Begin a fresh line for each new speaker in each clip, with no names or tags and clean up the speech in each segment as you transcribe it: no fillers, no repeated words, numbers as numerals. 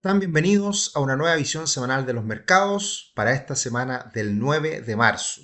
Están bienvenidos a una nueva visión semanal de los mercados para esta semana del 9 de marzo.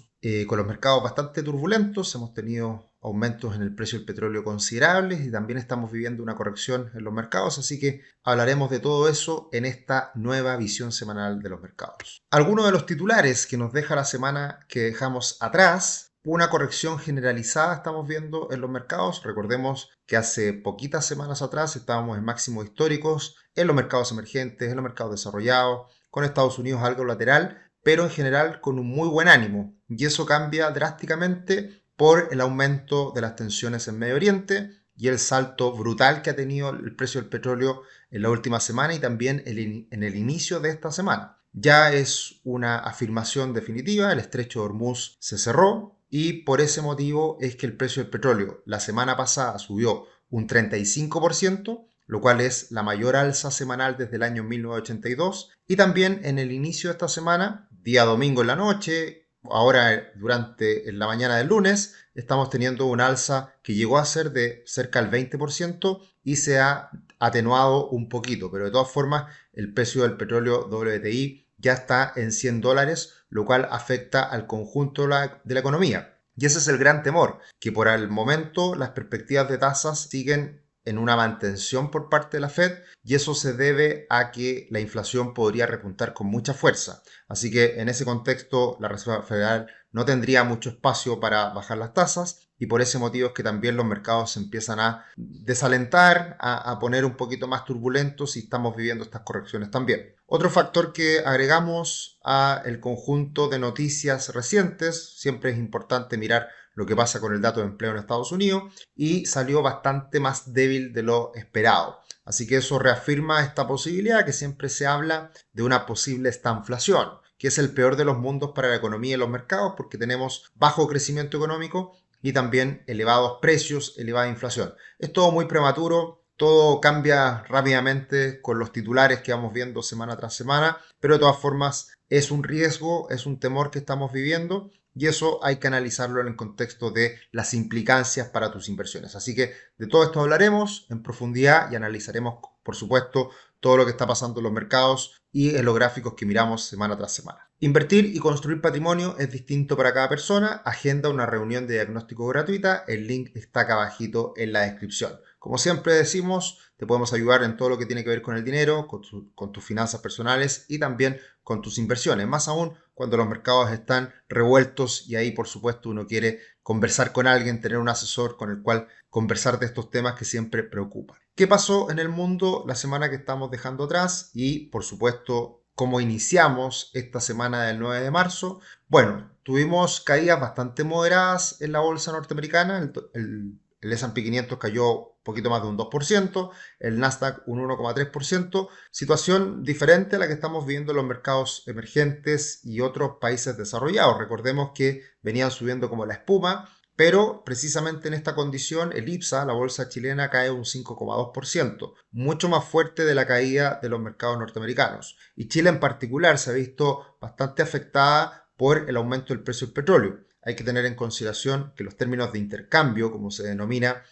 Con los mercados bastante turbulentos, hemos tenido aumentos en el precio del petróleo considerables y también estamos viviendo una corrección en los mercados, así que hablaremos de todo eso en esta nueva visión semanal de los mercados. Algunos de los titulares que nos deja la semana que dejamos atrás. Una corrección generalizada estamos viendo en los mercados. Recordemos que hace poquitas semanas atrás estábamos en máximos históricos en los mercados emergentes, en los mercados desarrollados, con Estados Unidos algo lateral, pero en general con un muy buen ánimo. Y eso cambia drásticamente por el aumento de las tensiones en Medio Oriente y el salto brutal que ha tenido el precio del petróleo en la última semana y también en el inicio de esta semana. Ya es una afirmación definitiva, el estrecho de Hormuz se cerró y por ese motivo es que el precio del petróleo la semana pasada subió un 35%, lo cual es la mayor alza semanal desde el año 1982, y también en el inicio de esta semana, día domingo en la noche, ahora durante la mañana del lunes, estamos teniendo una alza que llegó a ser de cerca del 20% y se ha atenuado un poquito, pero de todas formas el precio del petróleo WTI ya está en $100, lo cual afecta al conjunto de la economía. Y ese es el gran temor, que por el momento las perspectivas de tasas siguen en una mantención por parte de la Fed y eso se debe a que la inflación podría repuntar con mucha fuerza. Así que en ese contexto la Reserva Federal no tendría mucho espacio para bajar las tasas y por ese motivo es que también los mercados se empiezan a desalentar, a poner un poquito más turbulentos y estamos viviendo estas correcciones también. Otro factor que agregamos al conjunto de noticias recientes, siempre es importante mirar lo que pasa con el dato de empleo en Estados Unidos y salió bastante más débil de lo esperado. Así que eso reafirma esta posibilidad que siempre se habla de una posible estanflación, que es el peor de los mundos para la economía y los mercados porque tenemos bajo crecimiento económico y también elevados precios, elevada inflación. Es todo muy prematuro. Todo cambia rápidamente con los titulares que vamos viendo semana tras semana, pero de todas formas es un riesgo, es un temor que estamos viviendo y eso hay que analizarlo en el contexto de las implicancias para tus inversiones. Así que de todo esto hablaremos en profundidad y analizaremos, por supuesto, todo lo que está pasando en los mercados y en los gráficos que miramos semana tras semana. Invertir y construir patrimonio es distinto para cada persona. Agenda una reunión de diagnóstico gratuita. El link está acá abajito en la descripción. Como siempre decimos, te podemos ayudar en todo lo que tiene que ver con el dinero, con tus finanzas personales y también con tus inversiones. Más aún cuando los mercados están revueltos y ahí por supuesto uno quiere conversar con alguien, tener un asesor con el cual conversar de estos temas que siempre preocupan. ¿Qué pasó en el mundo la semana que estamos dejando atrás? Y por supuesto, ¿cómo iniciamos esta semana del 9 de marzo? Bueno, tuvimos caídas bastante moderadas en la bolsa norteamericana. El S&P 500 cayó un poquito más de un 2%, el Nasdaq un 1,3%, situación diferente a la que estamos viendo en los mercados emergentes y otros países desarrollados. Recordemos que venían subiendo como la espuma, pero precisamente en esta condición el IPSA, la bolsa chilena, cae un 5,2%, mucho más fuerte de la caída de los mercados norteamericanos. Y Chile en particular se ha visto bastante afectada por el aumento del precio del petróleo. Hay que tener en consideración que los términos de intercambio, como se denomina,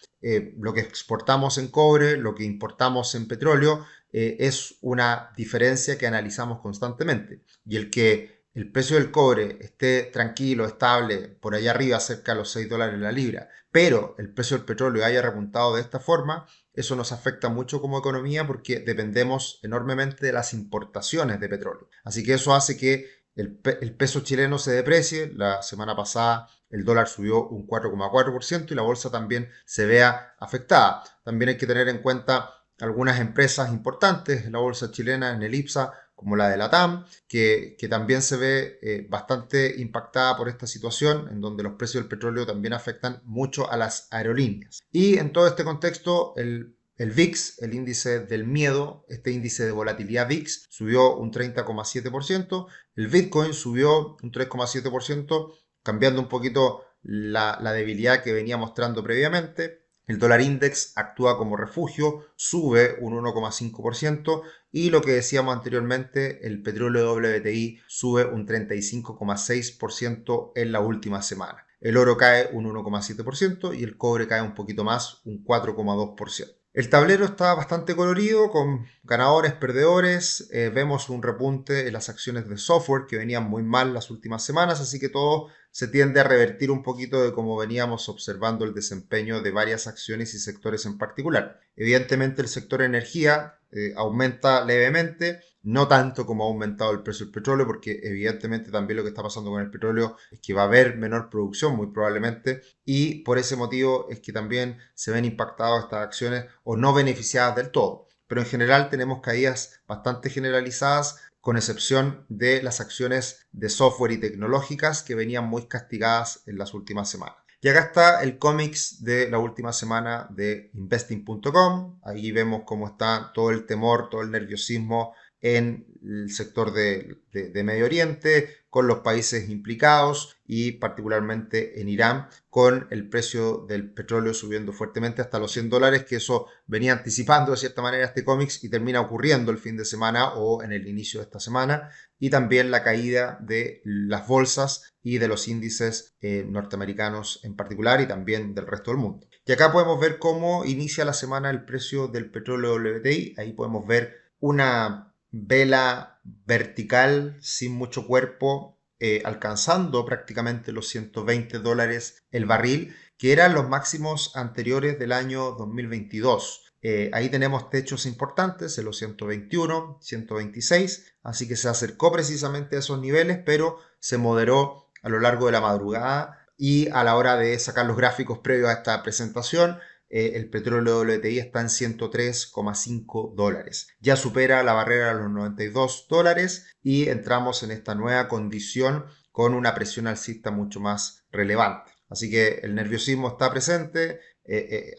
lo que exportamos en cobre, lo que importamos en petróleo, es una diferencia que analizamos constantemente. Y el que el precio del cobre esté tranquilo, estable, por allá arriba, cerca de los $6 la libra, pero el precio del petróleo haya repuntado de esta forma, eso nos afecta mucho como economía porque dependemos enormemente de las importaciones de petróleo. Así que eso hace que el peso chileno se deprecie. La semana pasada el dólar subió un 4,4% y la bolsa también se vea afectada. También hay que tener en cuenta algunas empresas importantes en la bolsa chilena, en el IPSA, como la de la TAM, que también se ve bastante impactada por esta situación, en donde los precios del petróleo también afectan mucho a las aerolíneas. Y en todo este contexto, el VIX, el índice del miedo, este índice de volatilidad VIX, subió un 30,7%, el Bitcoin subió un 3,7%, cambiando un poquito la debilidad que venía mostrando previamente. El dólar index actúa como refugio, sube un 1,5% y lo que decíamos anteriormente, el petróleo WTI sube un 35,6% en la última semana. El oro cae un 1,7% y el cobre cae un poquito más, un 4,2%. El tablero está bastante colorido, con ganadores, perdedores. Vemos un repunte en las acciones de software que venían muy mal las últimas semanas, así que todo se tiende a revertir un poquito de cómo veníamos observando el desempeño de varias acciones y sectores en particular. Evidentemente el sector energía aumenta levemente, no tanto como ha aumentado el precio del petróleo, porque evidentemente también lo que está pasando con el petróleo es que va a haber menor producción muy probablemente, y por ese motivo es que también se ven impactadas estas acciones o no beneficiadas del todo. Pero en general tenemos caídas bastante generalizadas, con excepción de las acciones de software y tecnológicas que venían muy castigadas en las últimas semanas. Y acá está el cómics de la última semana de investing.com. Ahí vemos cómo está todo el temor, todo el nerviosismo en el sector de Medio Oriente, con los países implicados y particularmente en Irán, con el precio del petróleo subiendo fuertemente hasta los $100, que eso venía anticipando de cierta manera este cómics y termina ocurriendo el fin de semana o en el inicio de esta semana, y también la caída de las bolsas y de los índices norteamericanos en particular y también del resto del mundo. Y acá podemos ver cómo inicia la semana el precio del petróleo WTI. Ahí podemos ver una vela vertical sin mucho cuerpo, alcanzando prácticamente los $120 el barril, que eran los máximos anteriores del año 2022. Ahí tenemos techos importantes en los 121, 126, así que se acercó precisamente a esos niveles, pero se moderó a lo largo de la madrugada y a la hora de sacar los gráficos previos a esta presentación, el petróleo WTI está en $103,5. Ya supera la barrera de los $92 y entramos en esta nueva condición con una presión alcista mucho más relevante. Así que el nerviosismo está presente,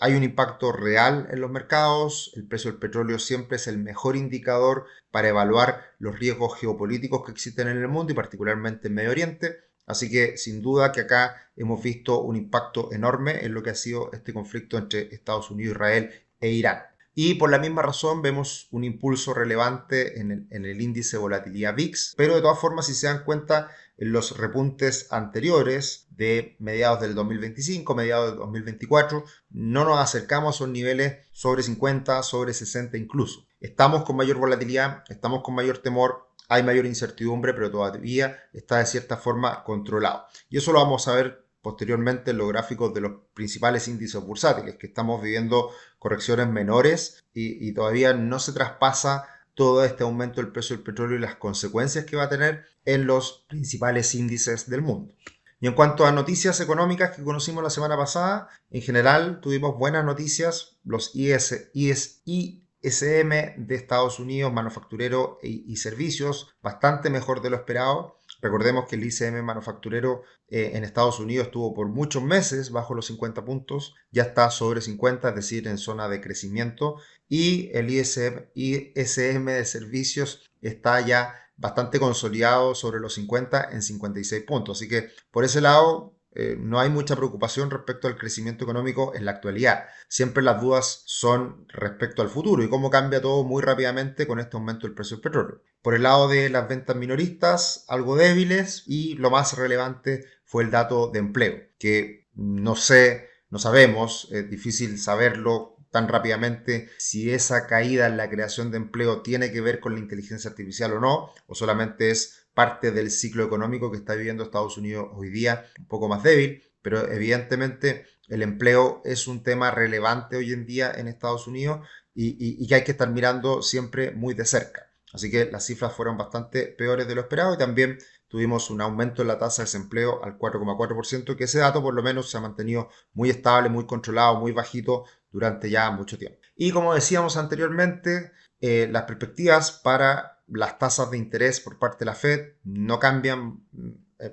hay un impacto real en los mercados. El precio del petróleo siempre es el mejor indicador para evaluar los riesgos geopolíticos que existen en el mundo y particularmente en Medio Oriente. Así que sin duda que acá hemos visto un impacto enorme en lo que ha sido este conflicto entre Estados Unidos, Israel e Irán. Y por la misma razón vemos un impulso relevante en el índice de volatilidad VIX, pero de todas formas, si se dan cuenta, en los repuntes anteriores de mediados del 2025, mediados del 2024, no nos acercamos a esos niveles sobre 50, sobre 60 incluso. Estamos con mayor volatilidad, estamos con mayor temor, hay mayor incertidumbre, pero todavía está de cierta forma controlado. Y eso lo vamos a ver posteriormente en los gráficos de los principales índices bursátiles, que estamos viviendo correcciones menores y todavía no se traspasa todo este aumento del precio del petróleo y las consecuencias que va a tener en los principales índices del mundo. Y en cuanto a noticias económicas que conocimos la semana pasada, en general tuvimos buenas noticias. Los ISM de Estados Unidos, manufacturero y servicios, bastante mejor de lo esperado. Recordemos que el ISM manufacturero en Estados Unidos estuvo por muchos meses bajo los 50 puntos, ya está sobre 50, es decir, en zona de crecimiento, y el ISM de servicios está ya bastante consolidado sobre los 50 en 56 puntos. Así que por ese lado no hay mucha preocupación respecto al crecimiento económico en la actualidad. Siempre las dudas son respecto al futuro y cómo cambia todo muy rápidamente con este aumento del precio del petróleo. Por el lado de las ventas minoristas, algo débiles, y lo más relevante fue el dato de empleo, que no sabemos, es difícil saberlo tan rápidamente si esa caída en la creación de empleo tiene que ver con la inteligencia artificial o solamente es parte del ciclo económico que está viviendo Estados Unidos hoy día, un poco más débil, pero evidentemente el empleo es un tema relevante hoy en día en Estados Unidos y que hay que estar mirando siempre muy de cerca. Así que las cifras fueron bastante peores de lo esperado y también tuvimos un aumento en la tasa de desempleo al 4,4%, que ese dato por lo menos se ha mantenido muy estable, muy controlado, muy bajito durante ya mucho tiempo. Y como decíamos anteriormente, las perspectivas para las tasas de interés por parte de la Fed no cambian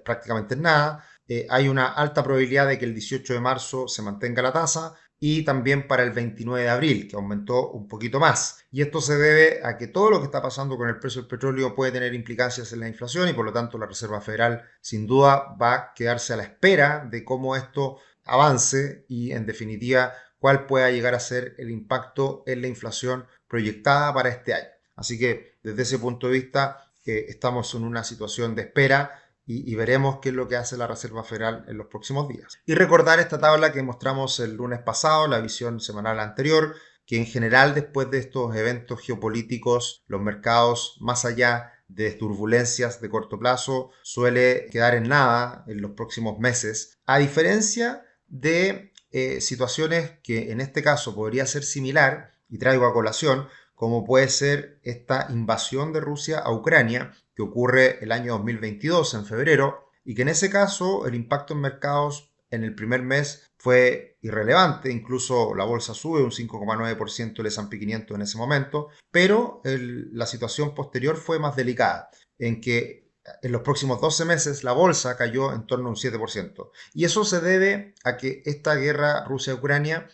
prácticamente nada. Hay una alta probabilidad de que el 18 de marzo se mantenga la tasa y también para el 29 de abril, que aumentó un poquito más. Y esto se debe a que todo lo que está pasando con el precio del petróleo puede tener implicancias en la inflación y por lo tanto la Reserva Federal sin duda va a quedarse a la espera de cómo esto avance y en definitiva cuál pueda llegar a ser el impacto en la inflación proyectada para este año. Así que desde ese punto de vista estamos en una situación de espera y veremos qué es lo que hace la Reserva Federal en los próximos días. Y recordar esta tabla que mostramos el lunes pasado, la visión semanal anterior, que en general después de estos eventos geopolíticos, los mercados, más allá de turbulencias de corto plazo, suele quedar en nada en los próximos meses, a diferencia de situaciones que en este caso podría ser similar, y traigo a colación, como puede ser esta invasión de Rusia a Ucrania, que ocurre el año 2022, en febrero, y que en ese caso el impacto en mercados en el primer mes fue irrelevante, incluso la bolsa sube un 5,9% el S&P 500 en ese momento, pero la situación posterior fue más delicada, en que en los próximos 12 meses la bolsa cayó en torno a un 7%. Y eso se debe a que esta guerra Rusia-Ucrania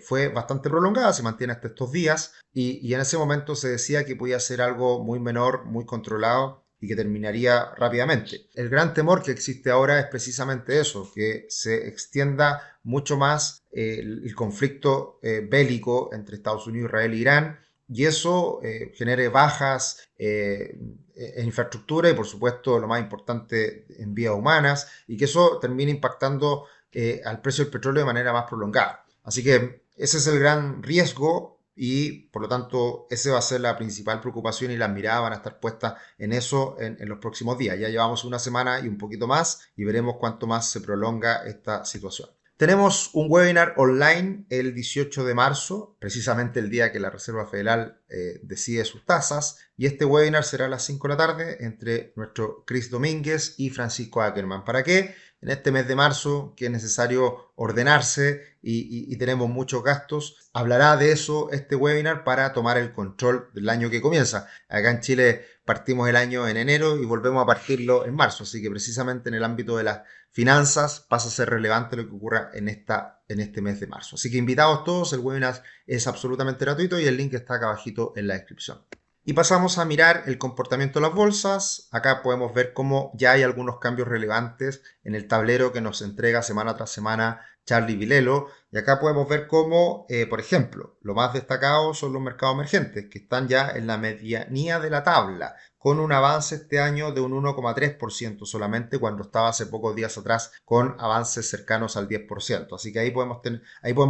fue bastante prolongada, se mantiene hasta estos días, y en ese momento se decía que podía ser algo muy menor, muy controlado y que terminaría rápidamente. El gran temor que existe ahora es precisamente eso, que se extienda mucho más el conflicto bélico entre Estados Unidos, Israel e Irán, y eso genere bajas en infraestructura y por supuesto lo más importante en vías humanas, y que eso termine impactando al precio del petróleo de manera más prolongada. Así que ese es el gran riesgo y por lo tanto esa va a ser la principal preocupación y las miradas van a estar puestas en eso en los próximos días. Ya llevamos una semana y un poquito más y veremos cuánto más se prolonga esta situación. Tenemos un webinar online el 18 de marzo, precisamente el día que la Reserva Federal decide sus tasas, y este webinar será a las 5 de la tarde entre nuestro Chris Domínguez y Francisco Ackerman. ¿Para qué? En este mes de marzo, que es necesario ordenarse y tenemos muchos gastos, hablará de eso este webinar para tomar el control del año que comienza. Acá en Chile partimos el año en enero y volvemos a partirlo en marzo, así que precisamente en el ámbito de las finanzas pasa a ser relevante lo que ocurra en este mes de marzo. Así que invitados todos, el webinar es absolutamente gratuito y el link está acá abajito en la descripción. Y pasamos a mirar el comportamiento de las bolsas. Acá podemos ver cómo ya hay algunos cambios relevantes en el tablero que nos entrega semana tras semana Charlie Vilelo. Y acá podemos ver cómo, por ejemplo, lo más destacado son los mercados emergentes, que están ya en la medianía de la tabla, con un avance este año de un 1,3% solamente, cuando estaba hace pocos días atrás con avances cercanos al 10%. Así que ahí podemos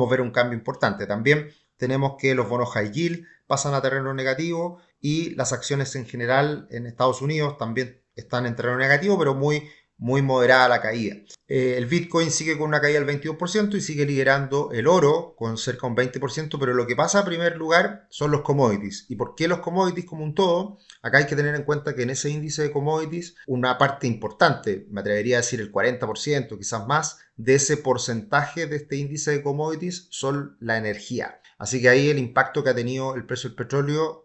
ver un cambio importante. También tenemos que los bonos high yield pasan a terreno negativo y las acciones en general en Estados Unidos también están en terreno negativo, pero muy moderada la caída. El Bitcoin sigue con una caída del 22% y sigue liderando el oro con cerca de un 20%, pero lo que pasa a primer lugar son los commodities. ¿Y por qué los commodities como un todo? Acá hay que tener en cuenta que en ese índice de commodities una parte importante, me atrevería a decir el 40%, quizás más, de ese porcentaje de este índice de commodities son la energía. Así que ahí el impacto que ha tenido el precio del petróleo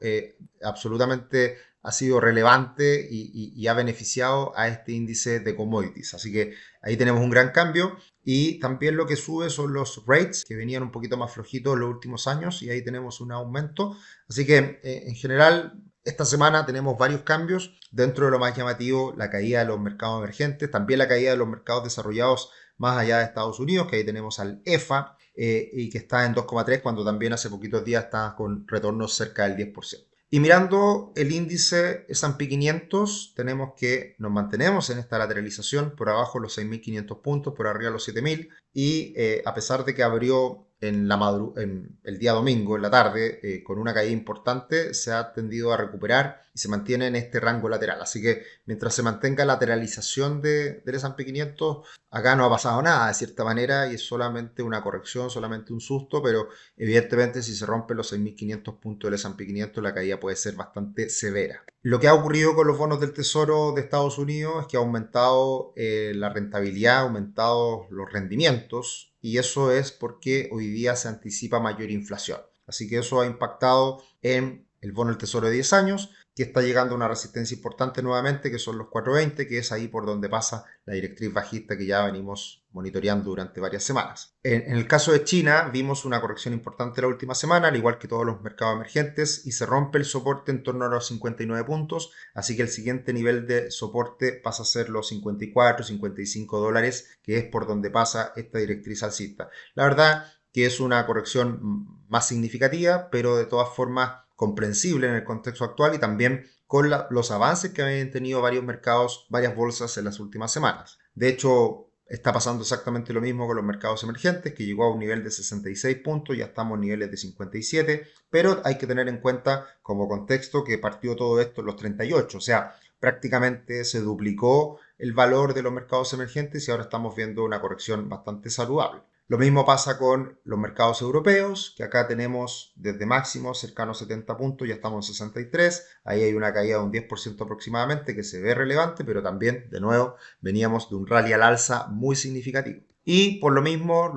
absolutamente ha sido relevante y ha beneficiado a este índice de commodities. Así que ahí tenemos un gran cambio y también lo que sube son los rates que venían un poquito más flojitos en los últimos años y ahí tenemos un aumento. Así que en general esta semana tenemos varios cambios. Dentro de lo más llamativo, la caída de los mercados emergentes, también la caída de los mercados desarrollados más allá de Estados Unidos, que ahí tenemos al EFA y que está en 2,3 cuando también hace poquitos días está con retornos cerca del 10%. Y mirando el índice S&P 500, tenemos que nos mantenemos en esta lateralización por abajo de los 6.500 puntos, por arriba de los 7.000 y a pesar de que abrió en el día domingo, en la tarde, con una caída importante, se ha tendido a recuperar y se mantiene en este rango lateral. Así que mientras se mantenga la lateralización del S&P 500, acá no ha pasado nada de cierta manera y es solamente una corrección, solamente un susto, pero evidentemente si se rompen los 6.500 puntos del S&P 500, la caída puede ser bastante severa. Lo que ha ocurrido con los bonos del Tesoro de Estados Unidos es que ha aumentado la rentabilidad, ha aumentado los rendimientos, y eso es porque hoy día se anticipa mayor inflación. Así que eso ha impactado en el bono del Tesoro de 10 años, que está llegando a una resistencia importante nuevamente, que son los 4,20, que es ahí por donde pasa la directriz bajista que ya venimos monitoreando durante varias semanas. En el caso de China, vimos una corrección importante la última semana, al igual que todos los mercados emergentes, y se rompe el soporte en torno a los 59 puntos, así que el siguiente nivel de soporte pasa a ser los 54, 55 dólares, que es por donde pasa esta directriz alcista. La verdad que es una corrección más significativa, pero de todas formas comprensible en el contexto actual y también con los avances que habían tenido varios mercados, varias bolsas en las últimas semanas. De hecho, Está pasando exactamente lo mismo con los mercados emergentes, que llegó a un nivel de 66 puntos, ya estamos en niveles de 57, pero hay que tener en cuenta como contexto que partió todo esto en los 38, o sea, prácticamente se duplicó el valor de los mercados emergentes y ahora estamos viendo una corrección bastante saludable. Lo mismo pasa con los mercados europeos, que acá tenemos desde máximos cercanos a 70 puntos, ya estamos en 63, ahí hay una caída de un 10% aproximadamente que se ve relevante, pero también, de nuevo, veníamos de un rally al alza muy significativo. Y por lo mismo,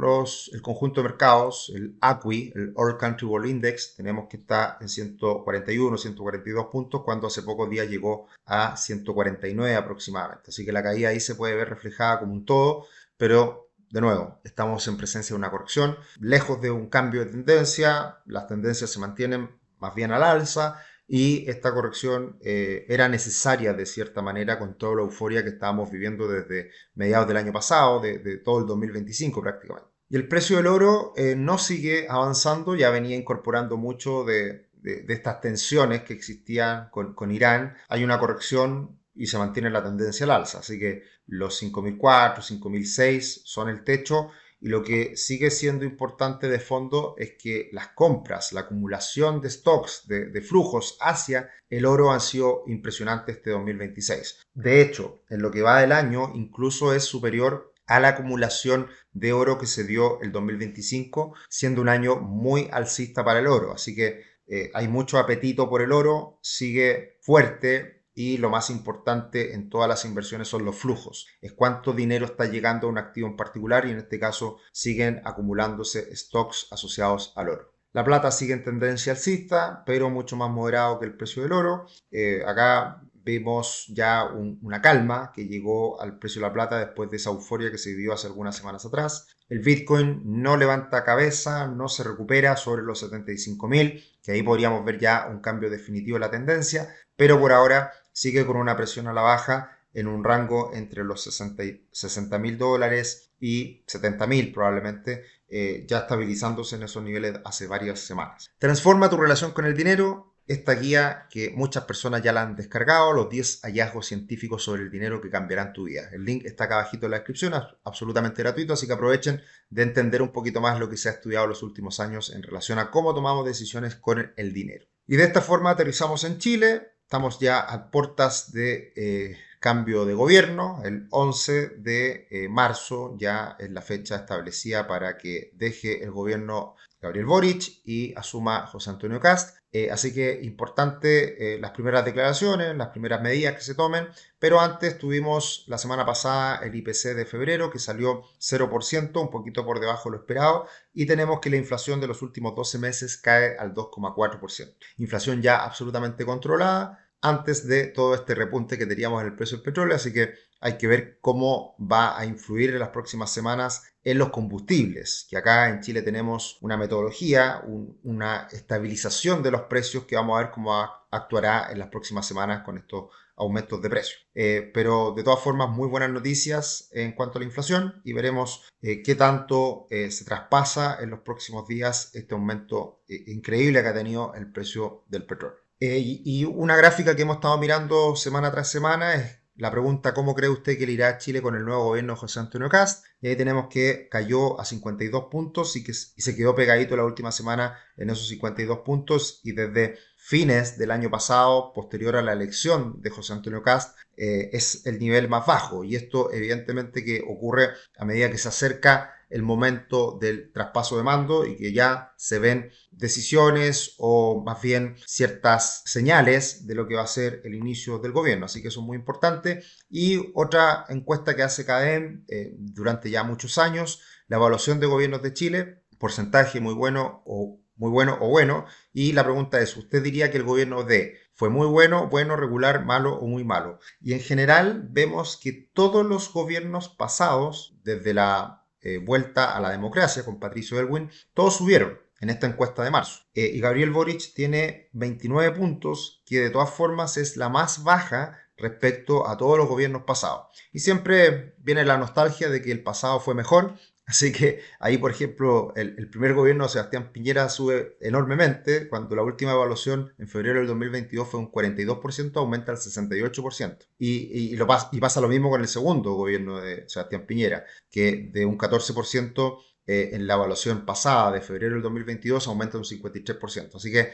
el conjunto de mercados, el ACWI, el All Country World Index, tenemos que está en 141, 142 puntos, cuando hace pocos días llegó a 149 aproximadamente. Así que la caída ahí se puede ver reflejada como un todo, pero de nuevo, estamos en presencia de una corrección, lejos de un cambio de tendencia, las tendencias se mantienen más bien al alza y esta corrección era necesaria de cierta manera con toda la euforia que estábamos viviendo desde mediados del año pasado, de todo el 2025 prácticamente. Y el precio del oro no sigue avanzando, ya venía incorporando mucho de estas tensiones que existían con Irán. Hay una corrección y se mantiene la tendencia al alza, así que los 5.004, 5.006 son el techo y lo que sigue siendo importante de fondo es que las compras, la acumulación de stocks, de flujos hacia el oro han sido impresionantes este 2026. De hecho, en lo que va del año incluso es superior a la acumulación de oro que se dio el 2025, siendo un año muy alcista para el oro. Así que hay mucho apetito por el oro, sigue fuerte y lo más importante en todas las inversiones son los flujos. Es cuánto dinero está llegando a un activo en particular y en este caso siguen acumulándose stocks asociados al oro. La plata sigue en tendencia alcista, pero mucho más moderado que el precio del oro. Acá vemos ya una calma que llegó al precio de la plata después de esa euforia que se vivió hace algunas semanas atrás. El Bitcoin no levanta cabeza, no se recupera sobre los 75.000, que ahí podríamos ver ya un cambio definitivo de la tendencia, pero por ahora sigue con una presión a la baja en un rango entre los $60.000 y 70.000 probablemente, ya estabilizándose en esos niveles hace varias semanas. Transforma tu relación con el dinero. Esta guía que muchas personas ya la han descargado, los 10 hallazgos científicos sobre el dinero que cambiarán tu vida. El link está acá abajito en la descripción, es absolutamente gratuito, así que aprovechen de entender un poquito más lo que se ha estudiado en los últimos años en relación a cómo tomamos decisiones con el dinero. Y de esta forma aterrizamos en Chile. Estamos ya a puertas de cambio de gobierno. El 11 de marzo ya es la fecha establecida para que deje el gobierno Gabriel Boric y asuma José Antonio Kast. Así que importante las primeras declaraciones, las primeras medidas que se tomen, pero antes tuvimos la semana pasada el IPC de febrero que salió 0%, un poquito por debajo de lo esperado, y tenemos que la inflación de los últimos 12 meses cae al 2,4%. Inflación ya absolutamente controlada antes de todo este repunte que teníamos en el precio del petróleo, así que hay que ver cómo va a influir en las próximas semanas en los combustibles, que acá en Chile tenemos una metodología, una estabilización de los precios que vamos a ver cómo actuará en las próximas semanas con estos aumentos de precios. Pero de todas formas, muy buenas noticias en cuanto a la inflación y veremos qué tanto se traspasa en los próximos días este aumento increíble que ha tenido el precio del petróleo. Y una gráfica que hemos estado mirando semana tras semana es la pregunta: ¿cómo cree usted que le irá a Chile con el nuevo gobierno de José Antonio Kast? Y ahí tenemos que cayó a 52 puntos y se quedó pegadito la última semana en esos 52 puntos y desde fines del año pasado, posterior a la elección de José Antonio Kast, es el nivel más bajo. Y esto evidentemente que ocurre a medida que se acerca el momento del traspaso de mando y que ya se ven decisiones o más bien ciertas señales de lo que va a ser el inicio del gobierno. Así que eso es muy importante. Y otra encuesta que hace CADEM durante ya muchos años, la evaluación de gobiernos de Chile, porcentaje muy bueno o bueno. Y la pregunta es, ¿usted diría que el gobierno de fue muy bueno, regular, malo o muy malo? Y en general vemos que todos los gobiernos pasados, desde la vuelta a la democracia con Patricio Aylwin, todos subieron en esta encuesta de marzo. Y Gabriel Boric tiene 29 puntos, que de todas formas es la más baja respecto a todos los gobiernos pasados. Y siempre viene la nostalgia de que el pasado fue mejor. Así que ahí, por ejemplo, el primer gobierno de Sebastián Piñera sube enormemente. Cuando la última evaluación en febrero del 2022 fue un 42%, aumenta al 68%. Y pasa lo mismo con el segundo gobierno de Sebastián Piñera, que de un 14% en la evaluación pasada de febrero del 2022 aumenta un 53%. Así que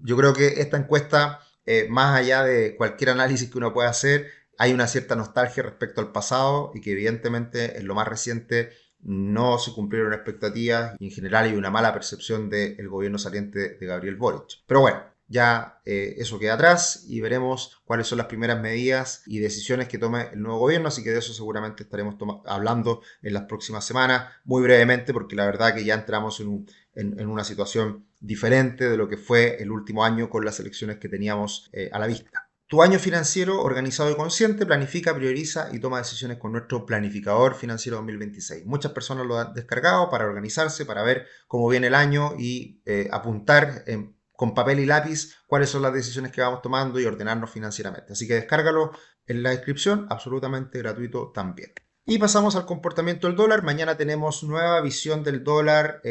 yo creo que esta encuesta, más allá de cualquier análisis que uno pueda hacer, hay una cierta nostalgia respecto al pasado y que evidentemente en lo más reciente no se cumplieron expectativas y en general hay una mala percepción del gobierno saliente de Gabriel Boric. Pero bueno, ya eso queda atrás y veremos cuáles son las primeras medidas y decisiones que tome el nuevo gobierno, así que de eso seguramente estaremos hablando en las próximas semanas, muy brevemente, porque la verdad que ya entramos en una situación diferente de lo que fue el último año con las elecciones que teníamos a la vista. Tu año financiero organizado y consciente, planifica, prioriza y toma decisiones con nuestro planificador financiero 2026. Muchas personas lo han descargado para organizarse, para ver cómo viene el año y apuntar con papel y lápiz cuáles son las decisiones que vamos tomando y ordenarnos financieramente. Así que descárgalo en la descripción, absolutamente gratuito también. Y pasamos al comportamiento del dólar. Mañana tenemos nueva visión del dólar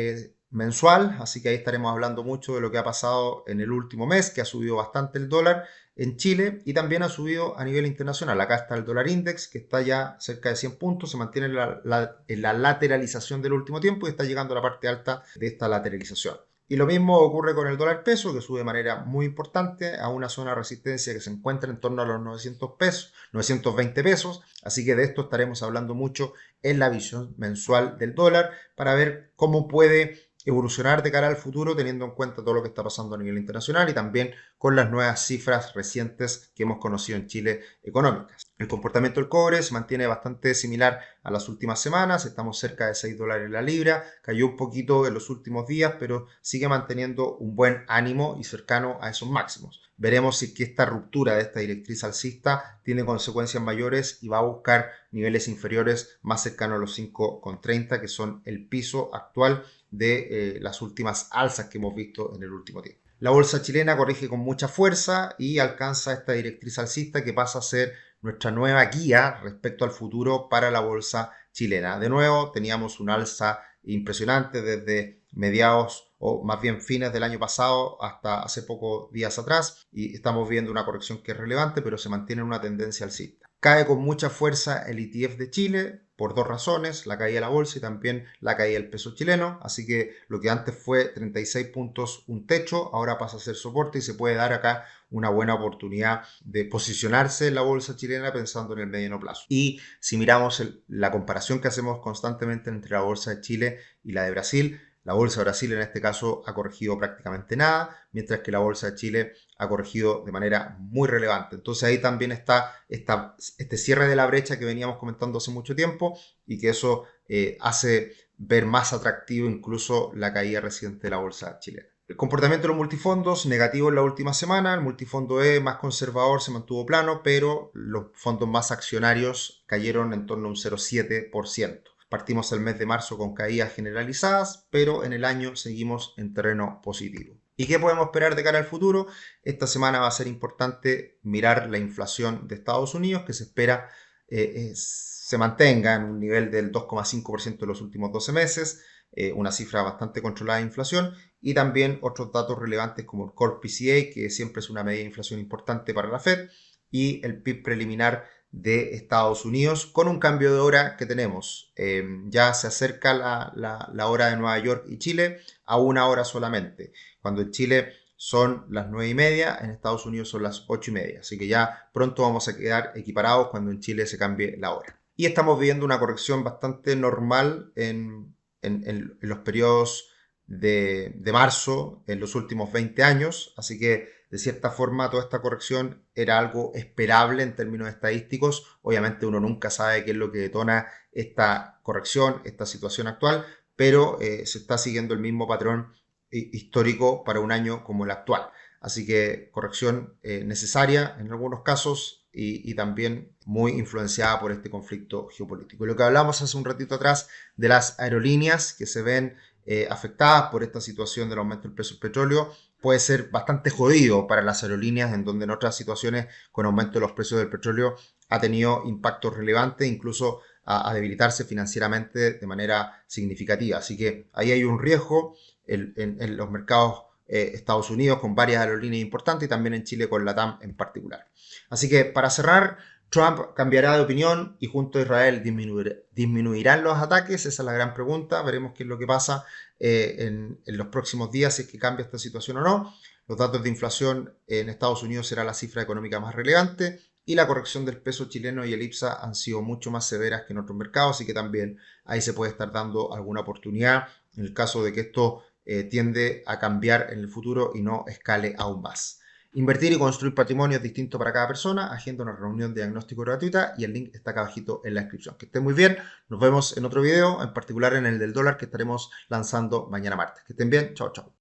mensual, así que ahí estaremos hablando mucho de lo que ha pasado en el último mes, que ha subido bastante el dólar en Chile y también ha subido a nivel internacional. Acá está el dólar index, que está ya cerca de 100 puntos, se mantiene en la lateralización del último tiempo y está llegando a la parte alta de esta lateralización. Y lo mismo ocurre con el dólar peso, que sube de manera muy importante a una zona de resistencia que se encuentra en torno a los 900 pesos, 920 pesos. Así que de esto estaremos hablando mucho en la visión mensual del dólar para ver cómo puede evolucionar de cara al futuro, teniendo en cuenta todo lo que está pasando a nivel internacional y también con las nuevas cifras recientes que hemos conocido en Chile económicas. El comportamiento del cobre se mantiene bastante similar a las últimas semanas, estamos cerca de 6 dólares la libra, cayó un poquito en los últimos días, pero sigue manteniendo un buen ánimo y cercano a esos máximos. Veremos si esta ruptura de esta directriz alcista tiene consecuencias mayores y va a buscar niveles inferiores más cercanos a los 5,30, que son el piso actual de las últimas alzas que hemos visto en el último tiempo. La bolsa chilena corrige con mucha fuerza y alcanza esta directriz alcista que pasa a ser nuestra nueva guía respecto al futuro para la bolsa chilena. De nuevo, teníamos un alza impresionante desde mediados o más bien fines del año pasado hasta hace pocos días atrás y estamos viendo una corrección que es relevante, pero se mantiene en una tendencia alcista. Cae con mucha fuerza el ETF de Chile por dos razones, la caída de la bolsa y también la caída del peso chileno, así que lo que antes fue 36 puntos un techo, ahora pasa a ser soporte y se puede dar acá una buena oportunidad de posicionarse en la bolsa chilena pensando en el mediano plazo. Y si miramos la comparación que hacemos constantemente entre la bolsa de Chile y la de Brasil, la bolsa de Brasil en este caso ha corregido prácticamente nada, mientras que la bolsa de Chile ha corregido de manera muy relevante. Entonces ahí también está este cierre de la brecha que veníamos comentando hace mucho tiempo y que eso hace ver más atractivo incluso la caída reciente de la bolsa chilena. El comportamiento de los multifondos negativo en la última semana. El multifondo E más conservador se mantuvo plano, pero los fondos más accionarios cayeron en torno a un 0,7%. Partimos el mes de marzo con caídas generalizadas, pero en el año seguimos en terreno positivo. ¿Y qué podemos esperar de cara al futuro? Esta semana va a ser importante mirar la inflación de Estados Unidos, que se espera se mantenga en un nivel del 2,5% en los últimos 12 meses, una cifra bastante controlada de inflación, y también otros datos relevantes como el Core PCA, que siempre es una medida de inflación importante para la Fed, y el PIB preliminar de Estados Unidos, con un cambio de hora que tenemos. Ya se acerca la hora de Nueva York y Chile a una hora solamente. Cuando en Chile son las 9:30, en Estados Unidos son las 8:30. Así que ya pronto vamos a quedar equiparados cuando en Chile se cambie la hora. Y estamos viendo una corrección bastante normal en los periodos de marzo en los últimos 20 años. Así que de cierta forma toda esta corrección era algo esperable en términos estadísticos. Obviamente uno nunca sabe qué es lo que detona esta corrección, esta situación actual, pero se está siguiendo el mismo patrón histórico para un año como el actual. Así que corrección necesaria en algunos casos y también muy influenciada por este conflicto geopolítico. Y lo que hablamos hace un ratito atrás de las aerolíneas que se ven afectadas por esta situación del aumento del precio del petróleo puede ser bastante jodido para las aerolíneas, en donde en otras situaciones con aumento de los precios del petróleo ha tenido impactos relevantes, incluso a debilitarse financieramente de manera significativa. Así que ahí hay un riesgo en los mercados Estados Unidos con varias aerolíneas importantes y también en Chile con LATAM en particular. Así que para cerrar, Trump cambiará de opinión y junto a Israel disminuirán los ataques. Esa es la gran pregunta. Veremos qué es lo que pasa en los próximos días, si es que cambia esta situación o no. Los datos de inflación en Estados Unidos será la cifra económica más relevante y la corrección del peso chileno y el IPSA han sido mucho más severas que en otros mercados, así que también ahí se puede estar dando alguna oportunidad en el caso de que esto tiende a cambiar en el futuro y no escale aún más. Invertir y construir patrimonio es distinto para cada persona. Agenda una reunión de diagnóstico gratuita y el link está acá abajito en la descripción. Que estén muy bien. Nos vemos en otro video, en particular en el del dólar que estaremos lanzando mañana martes. Que estén bien. Chao, chao.